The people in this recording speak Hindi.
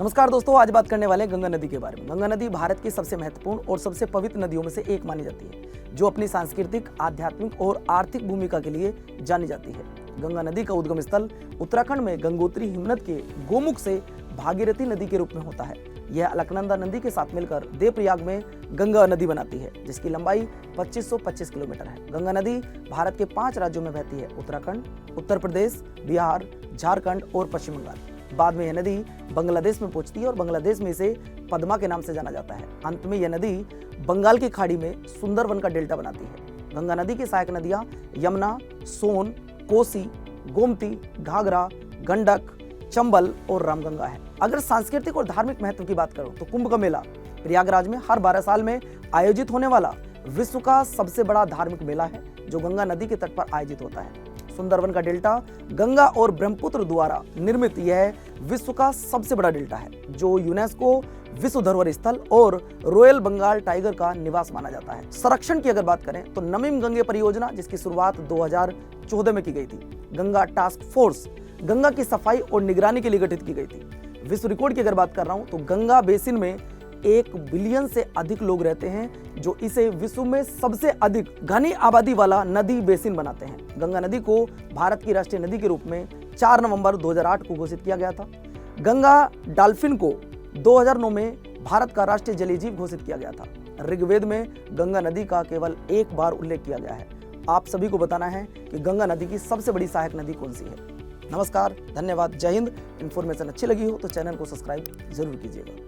नमस्कार दोस्तों, आज बात करने वाले हैं गंगा नदी के बारे में। गंगा नदी भारत की सबसे महत्वपूर्ण और सबसे पवित्र नदियों में से एक मानी जाती है, जो अपनी सांस्कृतिक, आध्यात्मिक और आर्थिक भूमिका के लिए जानी जाती है। गंगा नदी का उद्गम स्थल उत्तराखंड में गंगोत्री हिमनद के गोमुख से भागीरथी नदी के रूप में होता है। यह अलकनंदा नदी के साथ मिलकर देवप्रयाग में गंगा नदी बनाती है, जिसकी लंबाई 2525 किलोमीटर है। गंगा नदी भारत के 5 राज्यों में बहती है: उत्तराखंड, उत्तर प्रदेश, बिहार, झारखंड और पश्चिम बंगाल। बाद में यह नदी बांग्लादेश में पहुंचती है और बांग्लादेश में इसे पद्मा के नाम से जाना जाता है। अंत में यह नदी बंगाल की खाड़ी में सुंदरवन का डेल्टा बनाती है। गंगा नदी की सहायक नदियां यमुना, सोन, कोसी, गोमती, घाघरा, गंडक, चंबल और रामगंगा है। अगर सांस्कृतिक और धार्मिक महत्व की बात करो तो कुंभ का मेला प्रयागराज में हर 12 साल में आयोजित होने वाला विश्व का सबसे बड़ा धार्मिक मेला है, जो गंगा नदी के तट पर आयोजित होता है। सुंदरवन का डेल्टा गंगा और ब्रह्मपुत्र द्वारा निर्मित यह विश्व का सबसे बड़ा डेल्टा है, जो यूनेस्को विश्व धरोहर स्थल और रॉयल बंगाल टाइगर का निवास माना जाता है। संरक्षण की अगर बात करें तो नमामि गंगे परियोजना, जिसकी शुरुआत 2014 में की गई थी, गंगा टास्क फोर्स गंगा की सफाई और निगरानी के लिए गठित की गई थी। विश्व रिकॉर्ड की अगर बात कर रहा हूं तो गंगा बेसिन में 1 बिलियन से अधिक लोग रहते हैं, जो इसे विश्व में सबसे अधिक घनी आबादी वाला नदी बेसिन बनाते हैं। गंगा नदी को भारत की राष्ट्रीय नदी के रूप में 4 नवंबर 2008 को घोषित किया गया था। गंगा डॉल्फिन को 2009 में भारत का राष्ट्रीय जलीय जीव घोषित किया गया था। ऋग्वेद में गंगा नदी का केवल 1 बार उल्लेख किया गया है। आप सभी को बताना है कि गंगा नदी की सबसे बड़ी सहायक नदी कौन सी है। नमस्कार, धन्यवाद, जय हिंद। इन्फॉर्मेशन अच्छी लगी हो तो चैनल को सब्सक्राइब जरूर कीजिएगा।